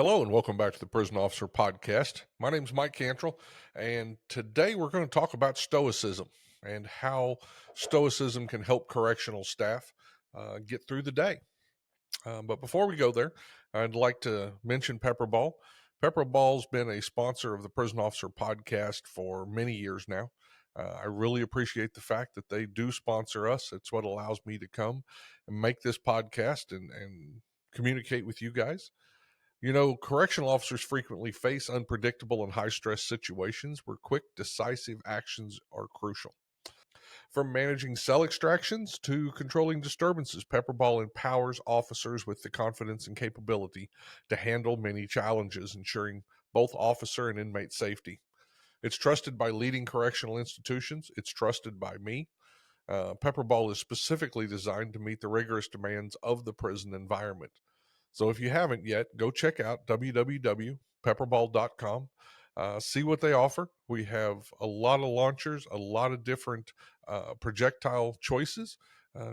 Hello and welcome back to the Prison Officer Podcast. My name is Mike Cantrell, and today we're going to talk about Stoicism and how Stoicism can help correctional staff get through the day. But before we go there, I'd like to mention Pepperball. Pepperball's been a sponsor of the Prison Officer Podcast for many years now. I really appreciate the fact that they do sponsor us. It's what allows me to come and make this podcast and communicate with you guys. You know, correctional officers frequently face unpredictable and high stress situations where quick, decisive actions are crucial. From managing cell extractions to controlling disturbances, Pepperball empowers officers with the confidence and capability to handle many challenges, ensuring both officer and inmate safety. It's trusted by leading correctional institutions. It's trusted by me. Pepperball is specifically designed to meet the rigorous demands of the prison environment. So if you haven't yet, go check out www.pepperball.com. See what they offer. We have a lot of launchers, a lot of different projectile choices.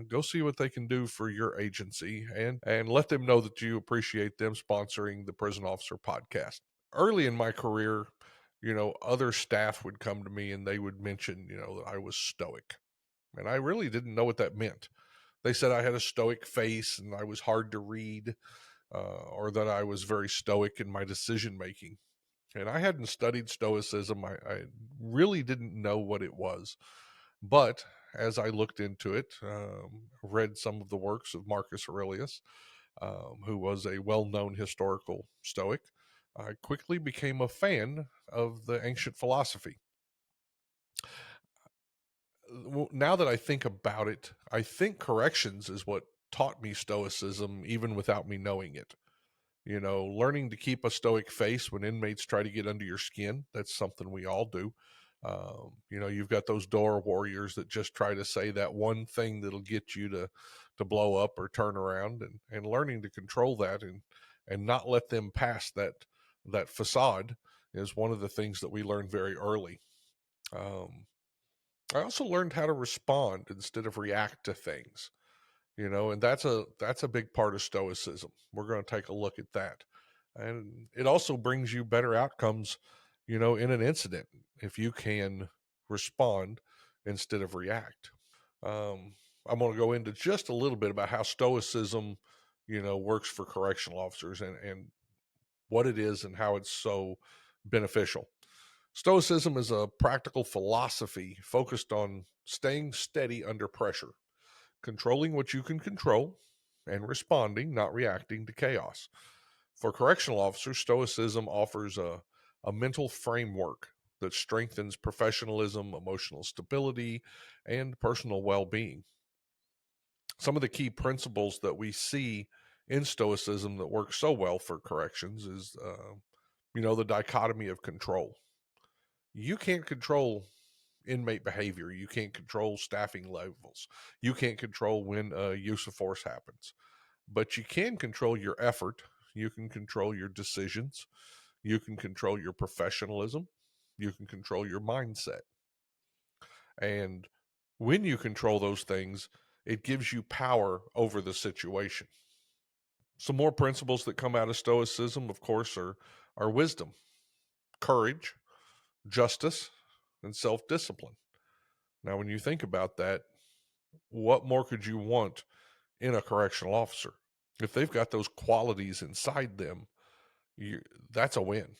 Go see what they can do for your agency and let them know that you appreciate them sponsoring the Prison Officer Podcast. Early in my career, other staff would come to me and they would mention, that I was stoic. And I really didn't know what that meant. They said I had a stoic face and I was hard to read, or that I was very stoic in my decision making. And I hadn't studied Stoicism. I really didn't know what it was. But as I looked into it, read some of the works of Marcus Aurelius, who was a well known historical Stoic, I quickly became a fan of the ancient philosophy. Now that I think about it, I think corrections is what taught me Stoicism, even without me knowing it. Learning to keep a stoic face when inmates try to get under your skin. That's something we all do. You've got those door warriors that just try to say that one thing that'll get you to blow up or turn around, and learning to control that and not let them pass that facade is one of the things that we learn very early. I also learned how to respond instead of react to things, and that's a big part of stoicism. We're going to take a look at that. And it also brings you better outcomes, in an incident if you can respond instead of react. I'm going to go into just a little bit about how stoicism, works for correctional officers and what it is and how it's so beneficial. Stoicism is a practical philosophy focused on staying steady under pressure, controlling what you can control, and responding, not reacting to chaos. For correctional officers, Stoicism offers a mental framework that strengthens professionalism, emotional stability, and personal well being. Some of the key principles that we see in Stoicism that work so well for corrections is, the dichotomy of control. You can't control inmate behavior. You can't control staffing levels. You can't control when use of force happens, but you can control your effort. You can control your decisions. You can control your professionalism. You can control your mindset. And when you control those things, it gives you power over the situation. Some more principles that come out of Stoicism, of course, are wisdom, courage, justice, and self discipline. Now, when you think about that, what more could you want in a correctional officer? If they've got those qualities inside them, you, that's a win,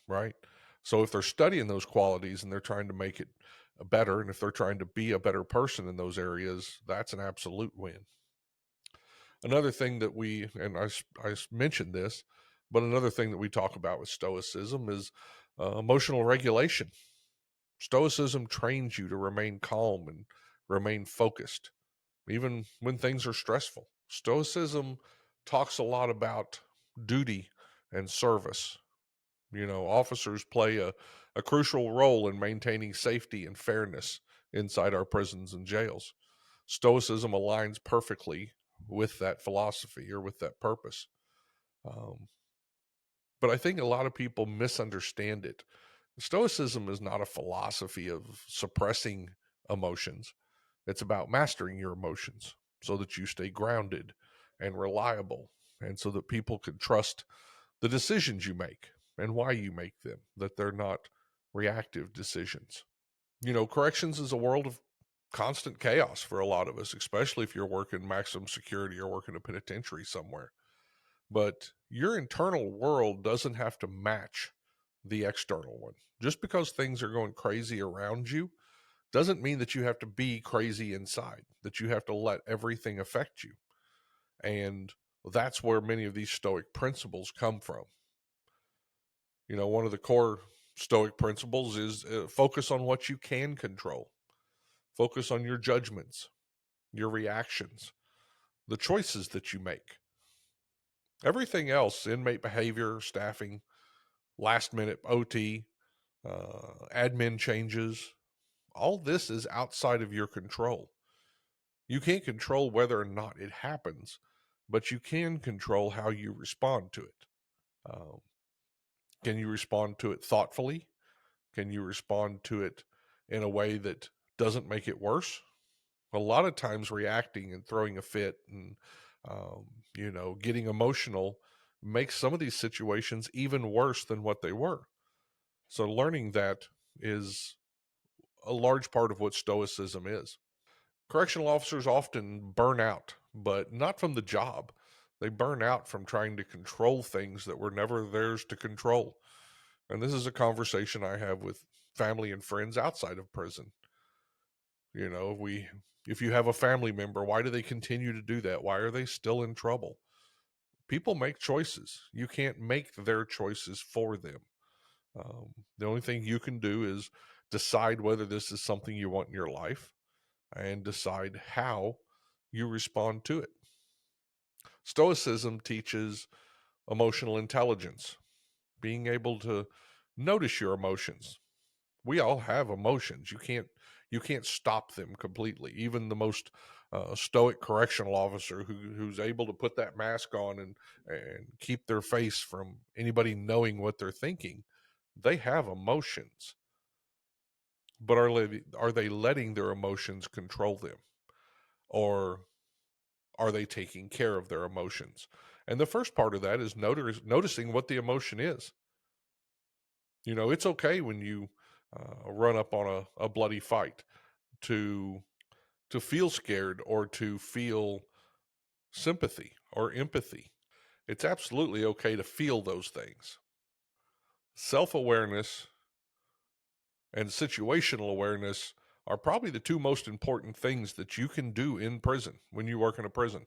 right? So if they're studying those qualities and they're trying to make it better, and if they're trying to be a better person in those areas, that's an absolute win. Another thing that I mentioned this, but another thing that we talk about with Stoicism is emotional regulation. Stoicism trains you to remain calm and remain focused, even when things are stressful. Stoicism talks a lot about duty and service. Officers play a crucial role in maintaining safety and fairness inside our prisons and jails. Stoicism aligns perfectly with that philosophy or with that purpose. Um, but I think a lot of people misunderstand it. Stoicism is not a philosophy of suppressing emotions. It's about mastering your emotions so that you stay grounded and reliable and so that people can trust the decisions you make and why you make them, that they're not reactive decisions. Corrections is a world of constant chaos for a lot of us, especially if you're working maximum security or working a penitentiary somewhere. But your internal world doesn't have to match the external one. Just because things are going crazy around you doesn't mean that you have to be crazy inside, that you have to let everything affect you. And that's where many of these Stoic principles come from. One of the core Stoic principles is focus on what you can control, focus on your judgments, your reactions, the choices that you make. Everything else, inmate behavior, staffing, last minute OT, admin changes, all this is outside of your control. You can't control whether or not it happens, but you can control how you respond to it. Um, can you respond to it thoughtfully? Can you respond to it in a way that doesn't make it worse? A lot of times, reacting and throwing a fit and getting emotional makes some of these situations even worse than what they were. So, learning that is a large part of what Stoicism is. Correctional officers often burn out, but not from the job. They burn out from trying to control things that were never theirs to control. And this is a conversation I have with family and friends outside of prison. If you have a family member, why do they continue to do that? Why are they still in trouble? People make choices. You can't make their choices for them. The only thing you can do is decide whether this is something you want in your life and decide how you respond to it. Stoicism teaches emotional intelligence, being able to notice your emotions. We all have emotions. You can't stop them completely. Even the most stoic correctional officer who's able to put that mask on and keep their face from anybody knowing what they're thinking, they have emotions. But are they letting their emotions control them, or are they taking care of their emotions? And the first part of that is noticing what the emotion is. It's okay when you run up on a bloody fight to feel scared or to feel sympathy or empathy. It's absolutely okay to feel those things. Self-awareness and situational awareness are probably the two most important things that you can do in prison when you work in a prison.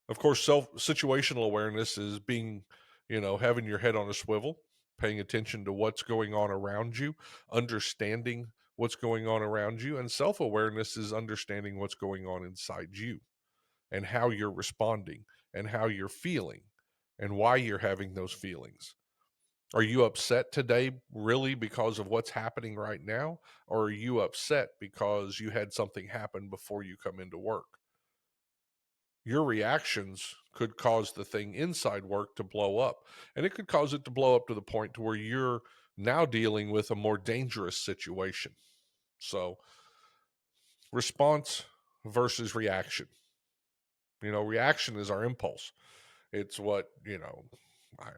Of course, situational awareness is having your head on a swivel, paying attention to what's going on around you, understanding what's going on around you. And self awareness is understanding what's going on inside you and how you're responding and how you're feeling and why you're having those feelings. Are you upset today really because of what's happening right now? Or are you upset because you had something happen before you come into work? Your reactions could cause the thing inside work to blow up, and it could cause it to blow up to the point to where you're now dealing with a more dangerous situation. So response versus reaction. Reaction is our impulse. It's what I,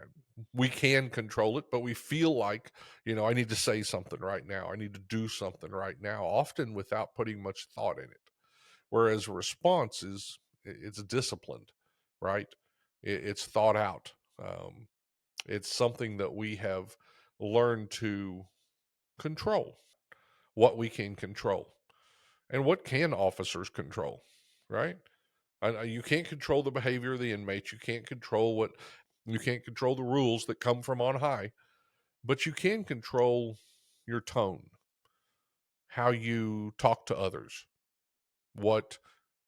we can control it, but we feel like I need to say something right now, I need to do something right now, often without putting much thought in it. Whereas a response it's disciplined, right? It's thought out. It's something that we have learned to control, what we can control, and what can officers control, right? You can't control the behavior of the inmates. You can't control the rules that come from on high, but you can control your tone, how you talk to others, what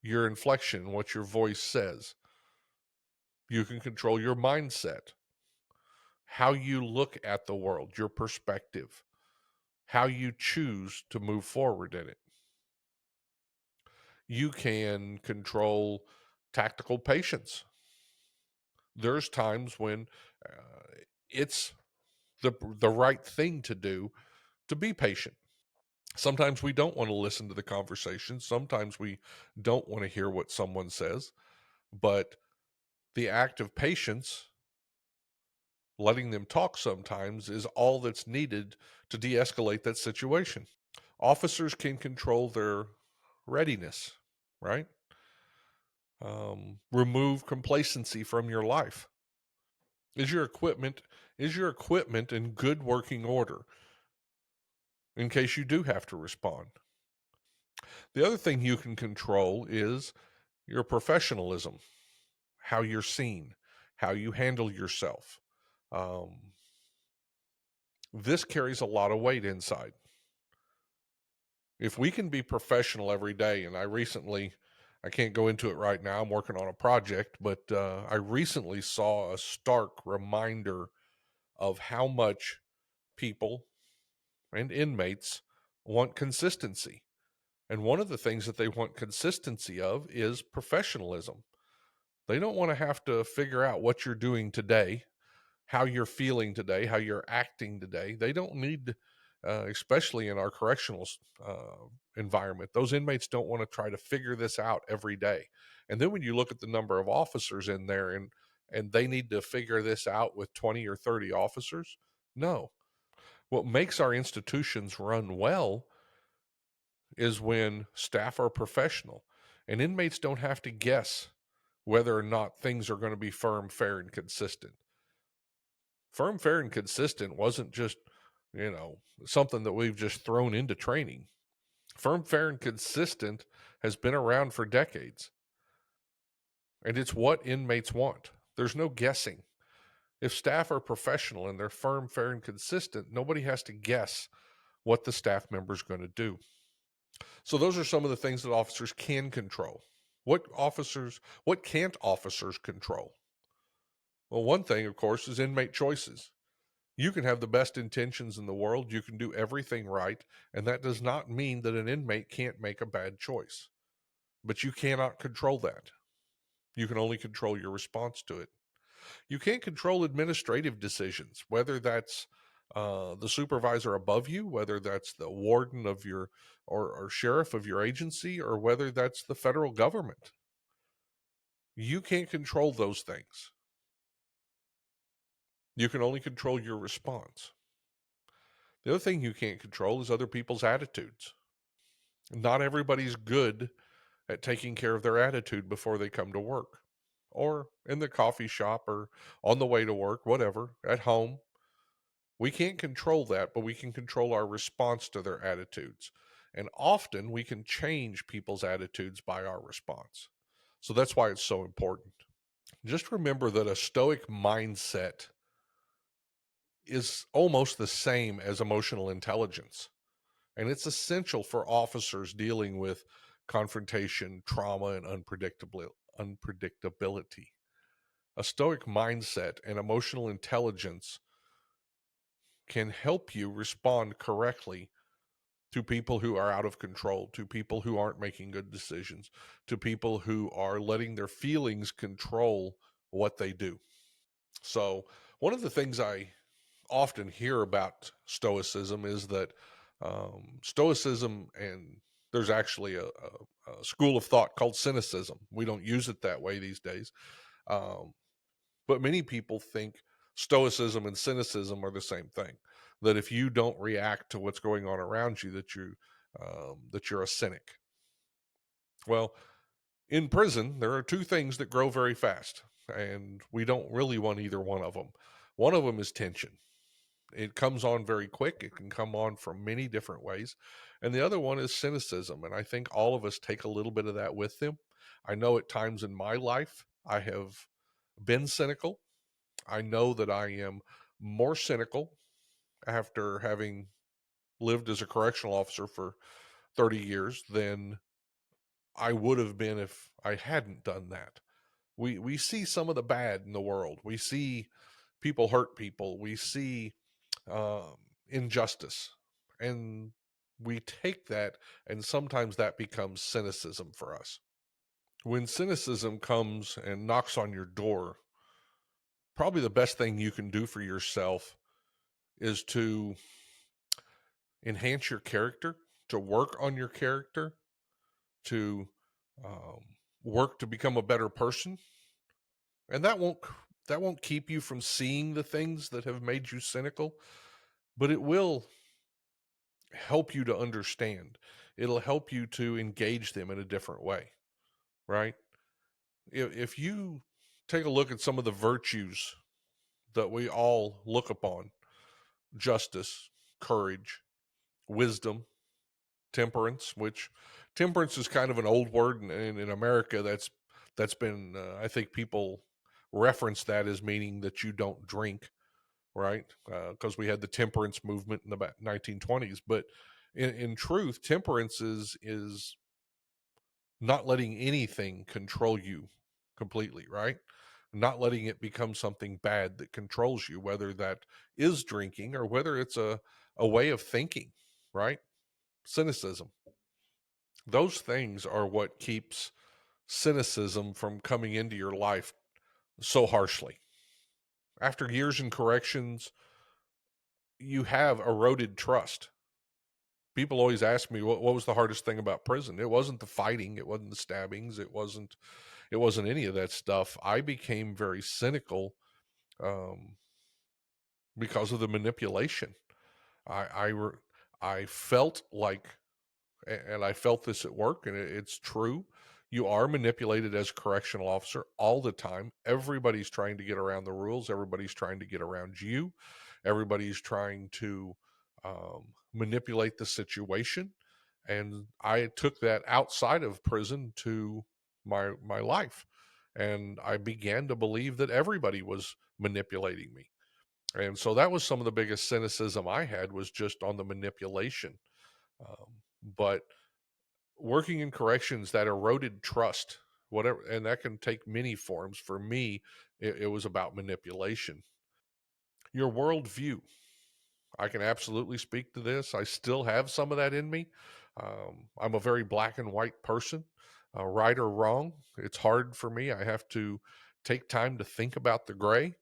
your inflection, what your voice says. You can control your mindset, how you look at the world, your perspective, how you choose to move forward in it. You can control tactical patience. There's times when it's the right thing to do to be patient. Sometimes we don't want to listen to the conversation. Sometimes we don't want to hear what someone says, but the act of patience Letting them talk sometimes is all that's needed to de-escalate that situation. Officers can control their readiness, right? Remove complacency from your life. Is your equipment in good working order in case you do have to respond? The other thing you can control is your professionalism, how you're seen, how you handle yourself. Um, this carries a lot of weight inside. If we can be professional every day, and I can't go into it right now, I'm working on a project, but I recently saw a stark reminder of how much people and inmates want consistency. And one of the things that they want consistency of is professionalism. They don't want to have to figure out what you're doing today, how you're feeling today, how you're acting today. They don't need, especially in our correctional environment, those inmates don't want to try to figure this out every day. And then when you look at the number of officers in there and they need to figure this out with 20 or 30 officers, no. What makes our institutions run well is when staff are professional and inmates don't have to guess whether or not things are going to be firm, fair, and consistent. Firm, fair, and consistent wasn't just, something that we've just thrown into training. Firm, fair, and consistent has been around for decades, and it's what inmates want. There's no guessing. If staff are professional and they're firm, fair, and consistent, nobody has to guess what the staff member is going to do. So those are some of the things that officers can control. What can't officers control? Well, one thing, of course, is inmate choices. You can have the best intentions in the world, you can do everything right, and that does not mean that an inmate can't make a bad choice. But you cannot control that. You can only control your response to it. You can't control administrative decisions, whether that's the supervisor above you, whether that's the warden of your or sheriff of your agency, or whether that's the federal government. You can't control those things. You can only control your response. The other thing you can't control is other people's attitudes. Not everybody's good at taking care of their attitude before they come to work, or in the coffee shop, or on the way to work, whatever, at home. We can't control that, but we can control our response to their attitudes. And often we can change people's attitudes by our response. So that's why it's so important. Just remember that a Stoic mindset is almost the same as emotional intelligence. And it's essential for officers dealing with confrontation, trauma, and unpredictability. A Stoic mindset and emotional intelligence can help you respond correctly to people who are out of control, to people who aren't making good decisions, to people who are letting their feelings control what they do. So, one of the things I often hear about Stoicism is that Stoicism, and there's actually a school of thought called cynicism. We don't use it that way these days. Um, but many people think Stoicism and cynicism are the same thing. That if you don't react to what's going on around you, that you're a cynic. Well, in prison, there are two things that grow very fast, and we don't really want either one of them. One of them is tension. It comes on very quick. It can come on from many different ways. And the other one is cynicism. And I think all of us take a little bit of that with them. I know at times in my life, I have been cynical. I know that I am more cynical after having lived as a correctional officer for 30 years than I would have been if I hadn't done that. We see some of the bad in the world. We see people hurt people. We see injustice, and we take that, and sometimes that becomes cynicism for us. When cynicism comes and knocks on your door, probably the best thing you can do for yourself is to enhance your character, to work on your character, to um, work to become a better person. And that won't That won't keep you from seeing the things that have made you cynical, but it will help you to understand. It'll help you to engage them in a different way, right? If you take a look at some of the virtues that we all look upon: justice, courage, wisdom, temperance, which temperance is kind of an old word in America. That's been I think people reference that as meaning that you don't drink, right? Because we had the temperance movement in the 1920s. But in truth, temperance is not letting anything control you completely, right? Not letting it become something bad that controls you, whether that is drinking or whether it's a way of thinking, right? Cynicism. Those things are what keeps cynicism from coming into your life so harshly. After years in corrections, you have eroded trust. People always ask me what was the hardest thing about prison. It wasn't the fighting, it wasn't the stabbings, it wasn't any of that stuff. I became very cynical um, because of the manipulation. I I, re- I felt like, and I felt this at work, and it's true. You are manipulated as a correctional officer all the time. Everybody's trying to get around the rules. Everybody's trying to get around you. Everybody's trying to manipulate the situation. And I took that outside of prison to my life, and I began to believe that everybody was manipulating me. And so that was some of the biggest cynicism I had, was just on the manipulation. But working in corrections, that eroded trust, whatever, and that can take many forms. For me, it was about manipulation. Your worldview. I can absolutely speak to this. I still have some of that in me. I'm a very black and white person, right or wrong. It's hard for me. I have to take time to think about the gray,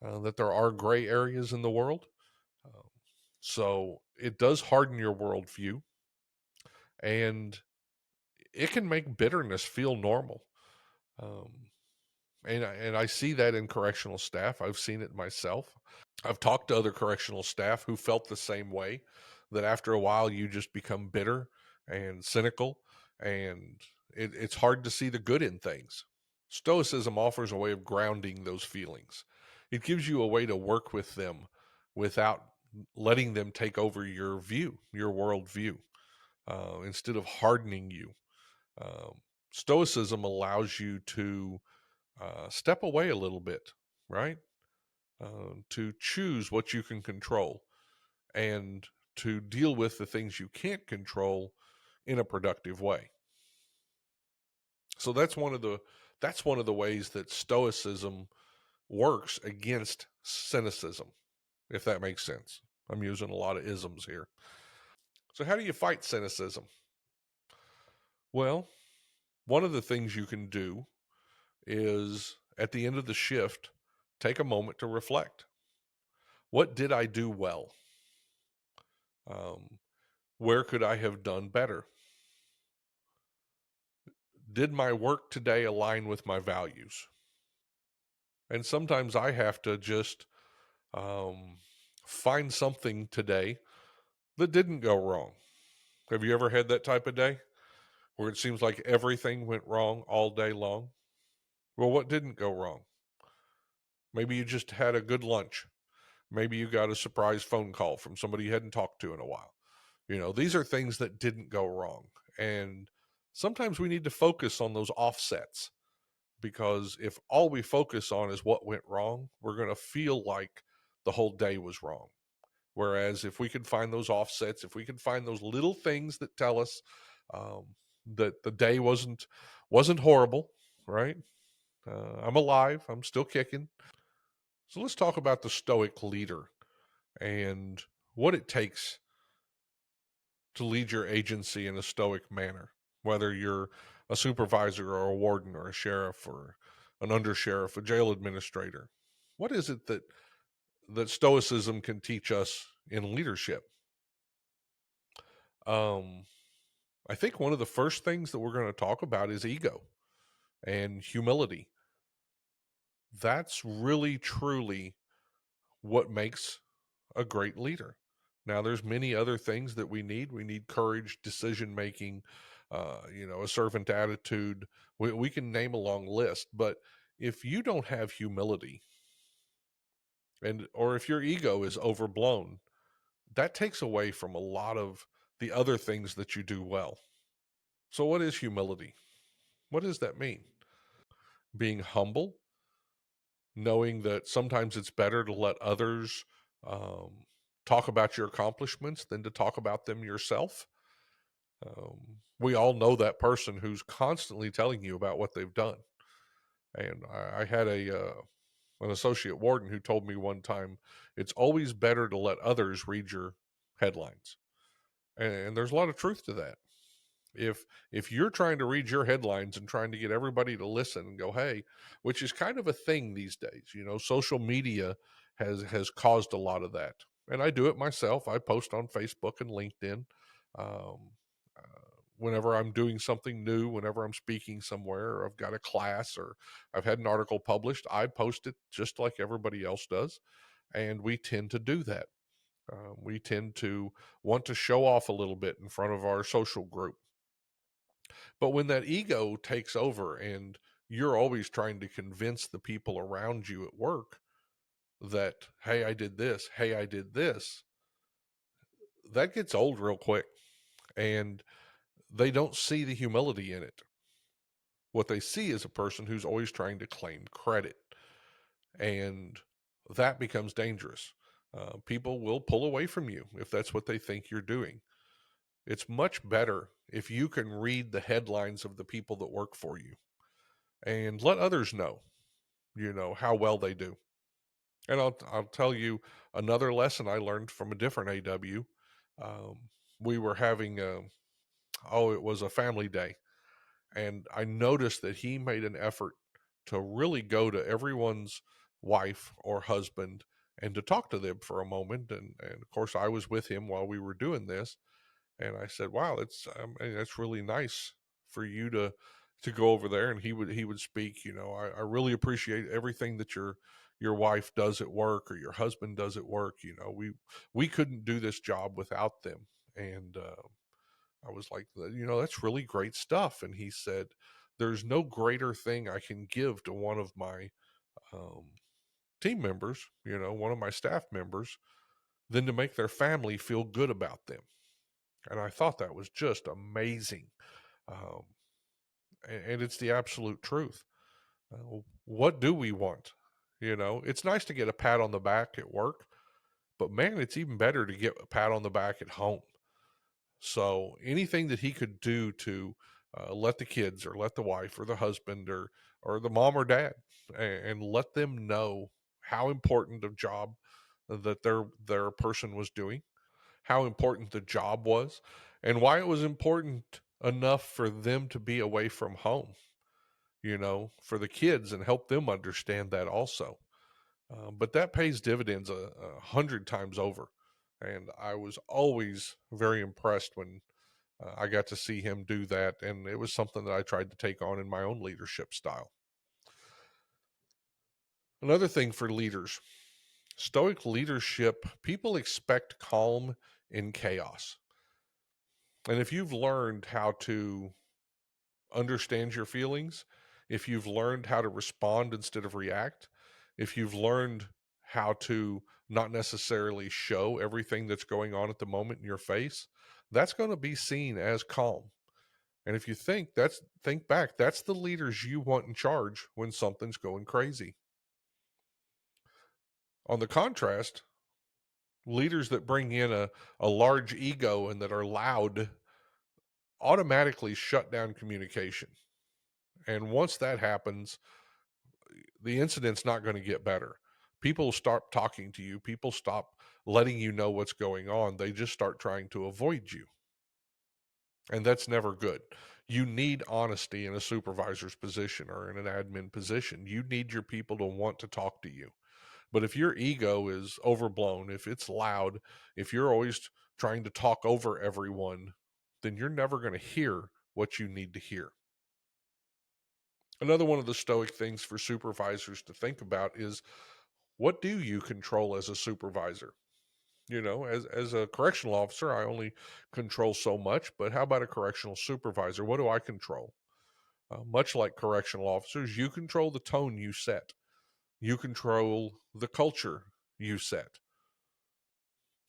that there are gray areas in the world. Um, so it does harden your worldview, and it can make bitterness feel normal. Um, and I see that in correctional staff. I've seen it myself. I've talked to other correctional staff who felt the same way, that after a while you just become bitter and cynical, and it's hard to see the good in things. Stoicism offers a way of grounding those feelings. It gives you a way to work with them without letting them take over your view, your worldview, instead of hardening you. Um, Stoicism allows you to step away a little bit, right? To choose what you can control, and to deal with the things you can't control in a productive way. So that's one of the ways that Stoicism works against cynicism, if that makes sense. I'm using a lot of isms here. So how do you fight cynicism? Well, one of the things you can do is, at the end of the shift, take a moment to reflect. What did I do well? Um, where could I have done better? Did my work today align with my values? And sometimes I have to just um, find something today that didn't go wrong. Have you ever had that type of day where it seems like everything went wrong all day long? Well, what didn't go wrong? Maybe you just had a good lunch. Maybe you got a surprise phone call from somebody you hadn't talked to in a while. These are things that didn't go wrong. And sometimes we need to focus on those offsets, because if all we focus on is what went wrong, we're going to feel like the whole day was wrong. Whereas if we could find those offsets, if we could find those little things that tell us um, that the day wasn't horrible, right? I'm alive. I'm still kicking. So let's talk about the Stoic leader and what it takes to lead your agency in a Stoic manner, whether you're a supervisor or a warden or a sheriff or an undersheriff, a jail administrator. What is it that Stoicism can teach us in leadership? Um, I think one of the first things that we're going to talk about is ego and humility. That's really truly what makes a great leader. Now, there's many other things that we need. We need courage, decision making, a servant attitude. We can name a long list, but if you don't have humility, and or if your ego is overblown, that takes away from a lot of the other things that you do well. So, what is humility? What does that mean? Being humble, knowing that sometimes it's better to let others um, talk about your accomplishments than to talk about them yourself. We all know that person who's constantly telling you about what they've done. And I had an associate warden who told me one time, it's always better to let others read your headlines. And there's a lot of truth to that. If you're trying to read your headlines and trying to get everybody to listen and go, hey, which is kind of a thing these days, social media has caused a lot of that. And I do it myself. I post on Facebook and LinkedIn. Um, Whenever I'm doing something new, whenever I'm speaking somewhere, or I've got a class, or I've had an article published, I post it just like everybody else does. And we tend to do that. We tend to want to show off a little bit in front of our social group. But when that ego takes over and you're always trying to convince the people around you at work that, hey, I did this, hey, I did this, that gets old real quick. And they don't see the humility in it. What they see is a person who's always trying to claim credit. And that becomes dangerous. People will pull away from you if that's what they think you're doing. It's much better if you can read the headlines of the people that work for you and let others know, how well they do. And I'll tell you another lesson I learned from a different AW. Um, we were having it was a family day, and I noticed that he made an effort to really go to everyone's wife or husband and to talk to them for a moment. And of course, I was with him while we were doing this, and I said, "Wow, that's really nice for you to go over there." And he would speak. I really appreciate everything that your wife does at work or your husband does at work. We couldn't do this job without them. And I was like, that's really great stuff. And he said, "There's no greater thing I can give to one of my um, team members, one of my staff members, than to make their family feel good about them." And I thought that was just amazing. Um, and it's the absolute truth. What do we want? It's nice to get a pat on the back at work, but man, it's even better to get a pat on the back at home. So anything that he could do to let the kids or let the wife or the husband or the mom or dad and let them know how important the job that their person was doing, how important the job was, and why it was important enough for them to be away from home, for the kids, and help them understand that also. But that pays dividends a hundred times over. And I was always very impressed when I got to see him do that. And it was something that I tried to take on in my own leadership style. Another thing for leaders, Stoic leadership, people expect calm in chaos. And if you've learned how to understand your feelings, if you've learned how to respond instead of react, if you've learned how to not necessarily show everything that's going on at the moment in your face, that's going to be seen as calm. And if you think back, that's the leaders you want in charge when something's going crazy. On the contrast, leaders that bring in a large ego and that are loud automatically shut down communication. And once that happens, the incident's not going to get better. People stop talking to you. People stop letting you know what's going on. They just start trying to avoid you. And that's never good. You need honesty in a supervisor's position or in an admin position. You need your people to want to talk to you. But if your ego is overblown, if it's loud, if you're always trying to talk over everyone, then you're never going to hear what you need to hear. Another one of the Stoic things for supervisors to think about is, what do you control as a supervisor? As a correctional officer, I only control so much, but how about a correctional supervisor? What do I control? Much like correctional officers, you control the tone you set. You control the culture you set.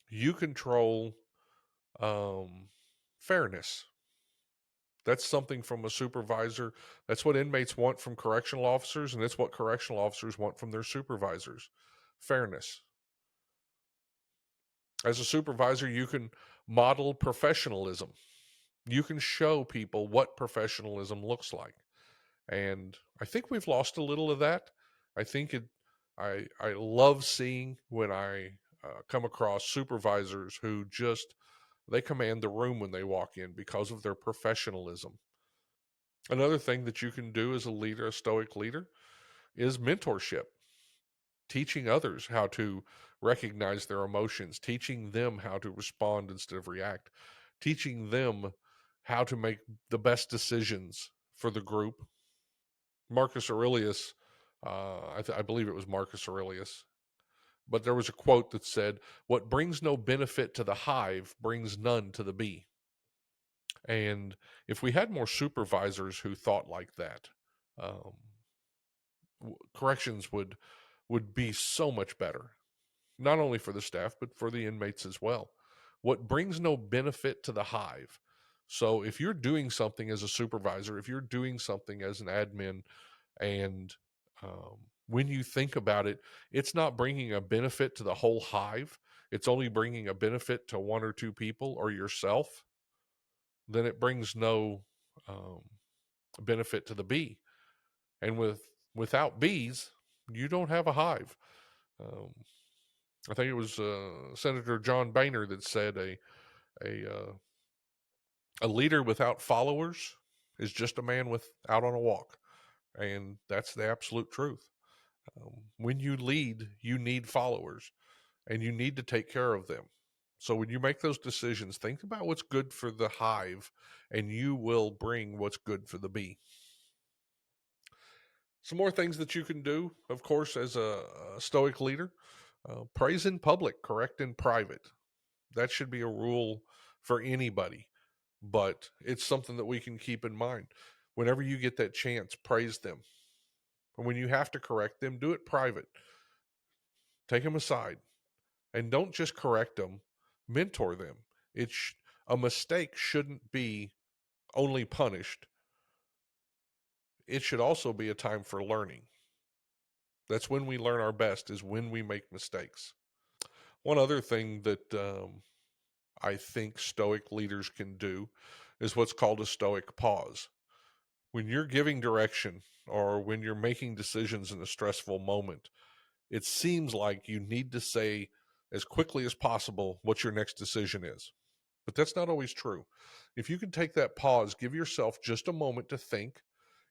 You control fairness. That's something from a supervisor. That's what inmates want from correctional officers, and it's what correctional officers want from their supervisors. Fairness. As a supervisor, you can model professionalism. You can show people what professionalism looks like. And I think we've lost a little of that. I think it I love seeing when I come across supervisors who just they command the room when they walk in because of their professionalism. Another thing that you can do as a leader, a stoic leader, is mentorship, teaching others how to recognize their emotions, teaching them how to respond instead of react, teaching them how to make the best decisions for the group. Marcus Aurelius, I believe it was Marcus Aurelius, but there was a quote that said, "What brings no benefit to the hive brings none to the bee." And if we had more supervisors who thought like that, um, corrections would be so much better, not only for the staff but for the inmates as well. What brings no benefit to the hive? So if you're doing something as a supervisor, if you're doing something as an admin, and when you think about it, it's not bringing a benefit to the whole hive. It's only bringing a benefit to one or two people or yourself. Then it brings no um, benefit to the bee. And without bees, you don't have a hive. Um, I think it was Senator John Boehner that said a leader without followers is just a man out on a walk, and that's the absolute truth. When you lead, you need followers, and you need to take care of them. So when you make those decisions, think about what's good for the hive, and you will bring what's good for the bee. Some more things that you can do, of course, as a stoic leader: praise in public, correct in private. That should be a rule for anybody, but it's something that we can keep in mind. Whenever you get that chance, praise them. And when you have to correct them, do it private. Take them aside, and don't just correct them, mentor them. A mistake shouldn't be only punished. It should also be a time for learning. That's when we learn our best, is when we make mistakes. One other thing that I think stoic leaders can do is what's called a stoic pause. When you're giving direction or when you're making decisions in a stressful moment, it seems like you need to say as quickly as possible what your next decision is. But that's not always true. If you can take that pause, give yourself just a moment to think,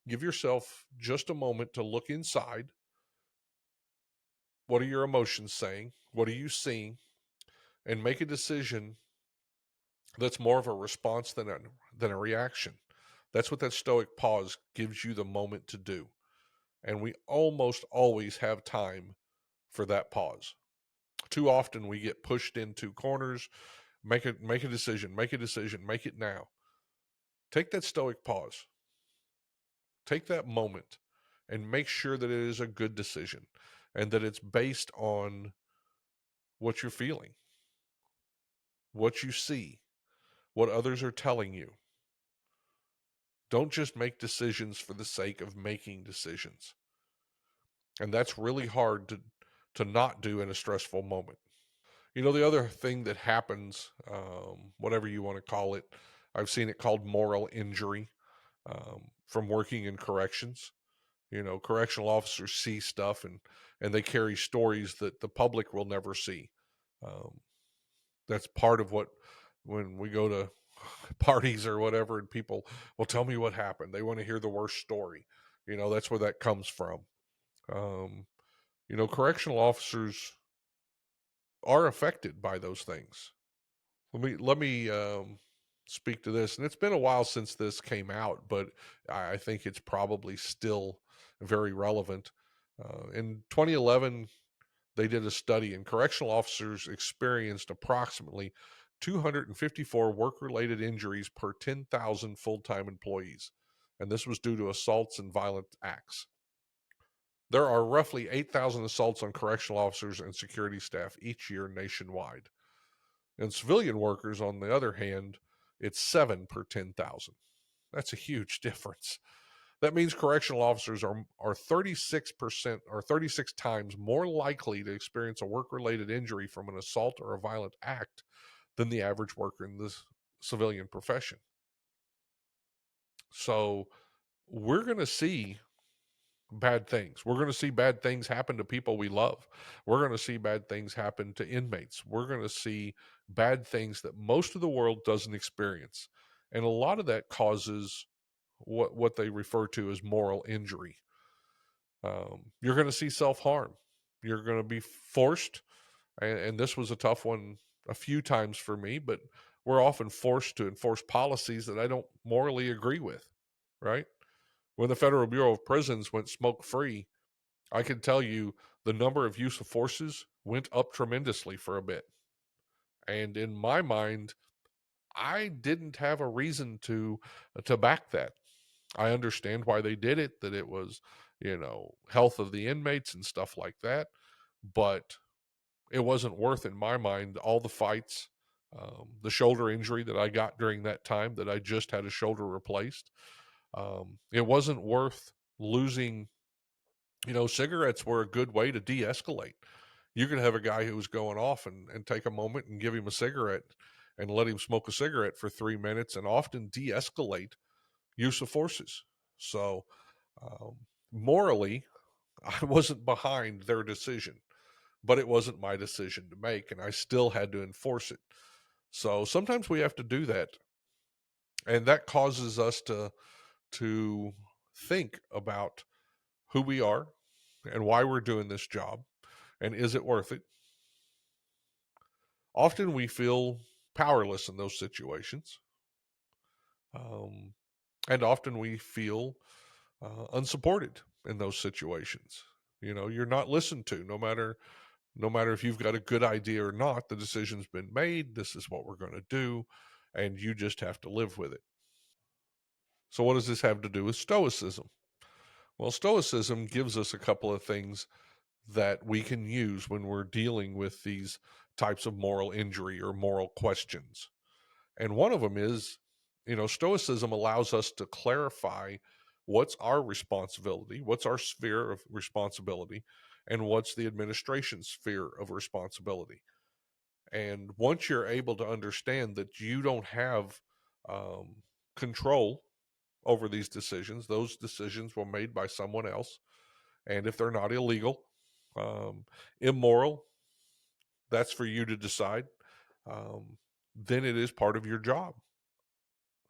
give yourself just a moment to look inside. What are your emotions saying? What are you seeing? And make a decision that's more of a response than a reaction. That's what that stoic pause gives you the moment to do. And we almost always have time for that pause. Too often we get pushed into corners. Make a decision, make a decision, make it now. Take that stoic pause. Take that moment and make sure that it is a good decision and that it's based on what you're feeling, what you see, what others are telling you. Don't just make decisions for the sake of making decisions. And that's really hard to not do in a stressful moment. The other thing that happens, whatever you want to call it, I've seen it called moral injury from working in corrections. Correctional officers see stuff and they carry stories that the public will never see. Um, that's part of what, when we go to parties or whatever, and people will tell me what happened. They want to hear the worst story. That's where that comes from. Um, correctional officers are affected by those things. Let me speak to this, and it's been a while since this came out, but I think it's probably still very relevant. In 2011, they did a study, and correctional officers experienced approximately 254 work related injuries per 10,000 full time employees. And this was due to assaults and violent acts. There are roughly 8,000 assaults on correctional officers and security staff each year nationwide. And civilian workers, on the other hand, it's 7 per 10,000. That's a huge difference. That means correctional officers are 36% or 36 times more likely to experience a work related injury from an assault or a violent act than the average worker in the civilian profession. So we're going to see bad things. We're going to see bad things happen to people we love. We're going to see bad things happen to inmates. We're going to see bad things that most of the world doesn't experience. And a lot of that causes what they refer to as moral injury. You're going to see self-harm. You're going to be forced, and this was a tough one a few times for me, but we're often forced to enforce policies that I don't morally agree with, right? When the Federal Bureau of Prisons went smoke-free, I can tell you the number of use of forces went up tremendously for a bit. And in my mind, I didn't have a reason to back that. I understand why they did it, that it was, health of the inmates and stuff like that. But it wasn't worth, in my mind, all the fights, the shoulder injury that I got during that time that I just had a shoulder replaced. It wasn't worth losing. Cigarettes were a good way to de-escalate. You could have a guy who was going off and take a moment and give him a cigarette and let him smoke a cigarette for 3 minutes and often de-escalate use of forces. So um, morally, I wasn't behind their decision, but it wasn't my decision to make, and I still had to enforce it. So sometimes we have to do that, and that causes us to think about who we are and why we're doing this job, and is it worth it? Often we feel powerless in those situations, um, and often we feel unsupported in those situations. You're not listened to, no matter if you've got a good idea or not. The decision's been made. This is what we're going to do, and you just have to live with it. So what does this have to do with Stoicism? Well, Stoicism gives us a couple of things that we can use when we're dealing with these types of moral injury or moral questions. And one of them is, Stoicism allows us to clarify what's our responsibility, what's our sphere of responsibility, and what's the administration's sphere of responsibility. And once you're able to understand that you don't have um, control over these decisions, those decisions were made by someone else. And if they're not illegal, um, immoral, that's for you to decide. Um, then it is part of your job.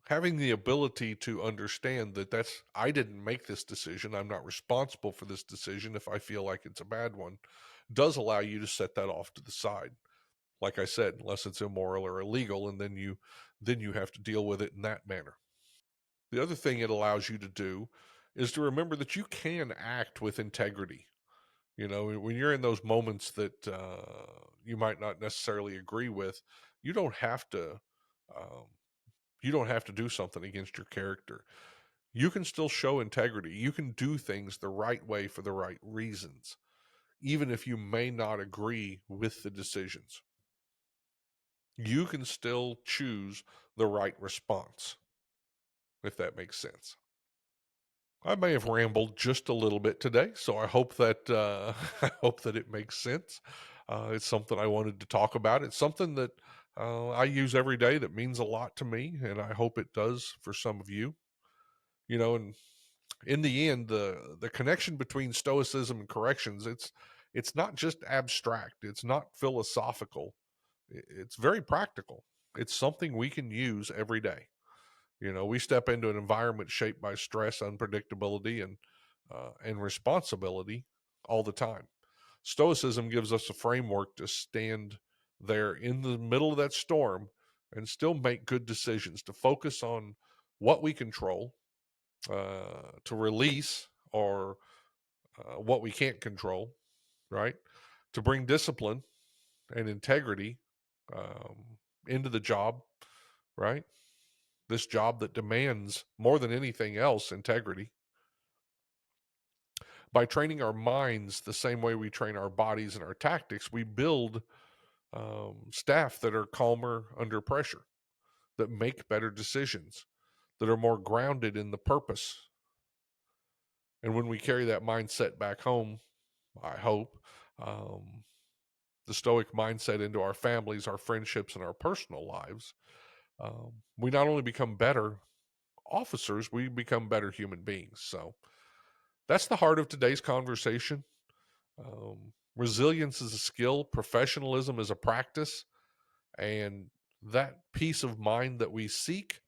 Having the ability to understand that I didn't make this decision, I'm not responsible for this decision if I feel like it's a bad one, does allow you to set that off to the side. Like I said, unless it's immoral or illegal, and then you have to deal with it in that manner. The other thing it allows you to do is to remember that you can act with integrity. When you're in those moments that you might not necessarily agree with, you don't have to um, you don't have to do something against your character. You can still show integrity. You can do things the right way for the right reasons, even if you may not agree with the decisions. You can still choose the right response, if that makes sense. I may have rambled just a little bit today, so I hope that I hope that it makes sense. It's something I wanted to talk about. It's something that I use every day that means a lot to me, and I hope it does for some of you. And in the end, the connection between Stoicism and corrections, it's not just abstract. It's not philosophical. It's very practical. It's something we can use every day. We step into an environment shaped by stress, unpredictability, and responsibility all the time. Stoicism gives us a framework to stand there in the middle of that storm and still make good decisions, to focus on what we control, to release or what we can't control, right? To bring discipline and integrity um, into the job, right? This job that demands more than anything else integrity. By training our minds the same way we train our bodies and our tactics, we build staff that are calmer under pressure, that make better decisions, that are more grounded in the purpose. And when we carry that mindset back home, I hope, um, the Stoic mindset into our families, our friendships, and our personal lives, we not only become better officers, we become better human beings. So that's the heart of today's conversation. Resilience is a skill, professionalism is a practice, and that peace of mind that we seek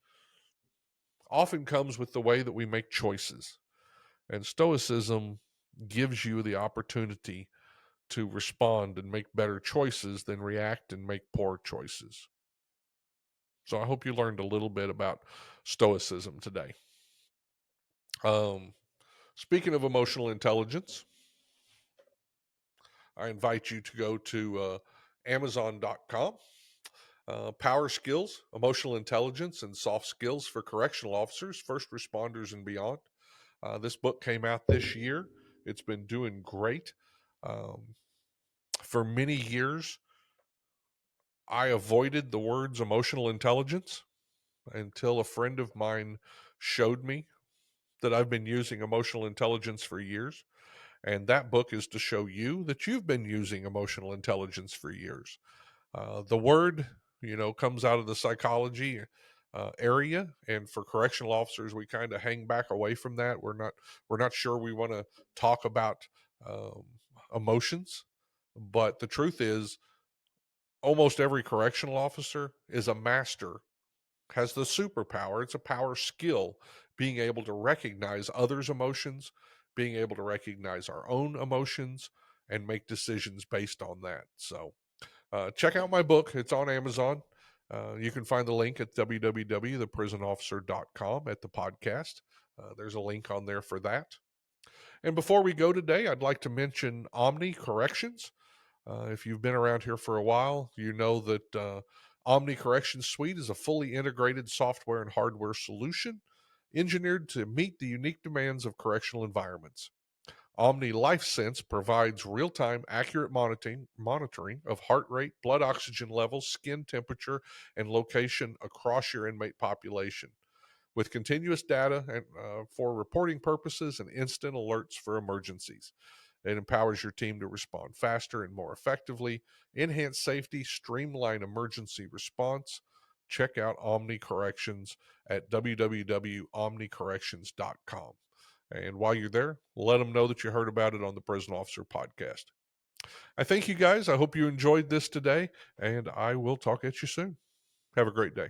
often comes with the way that we make choices. And Stoicism gives you the opportunity to respond and make better choices than react and make poor choices. So I hope you learned a little bit about Stoicism today. Um, Speaking of emotional intelligence, I invite you to go to Amazon.com. Power skills, emotional intelligence, and soft skills for correctional officers, first responders, and beyond. This book came out this year. It's been doing great. Um, for many years, I avoided the words emotional intelligence until a friend of mine showed me that I've been using emotional intelligence for years. And that book is to show you that you've been using emotional intelligence for years. The word, comes out of the psychology area, and for correctional officers, we kind of hang back away from that. We're not sure we want to talk about um, emotions, but the truth is, almost every correctional officer is a master, has the superpower. It's a power skill, being able to recognize others' emotions, being able to recognize our own emotions, and make decisions based on that. So check out my book. It's on Amazon. You can find the link at www.theprisonofficer.com at the podcast. There's a link on there for that. And before we go today, I'd like to mention Omni Corrections. If you've been around here for a while, you know that Omni Corrections Suite is a fully integrated software and hardware solution engineered to meet the unique demands of correctional environments. Omni LifeSense provides real-time, accurate monitoring of heart rate, blood oxygen levels, skin temperature, and location across your inmate population, with continuous data for reporting purposes and instant alerts for emergencies. It empowers your team to respond faster and more effectively, enhance safety, streamline emergency response. Check out Omni Corrections at www.omnicorrections.com. And while you're there, let them know that you heard about it on the Prison Officer Podcast. I thank you guys. I hope you enjoyed this today, and I will talk at you soon. Have a great day.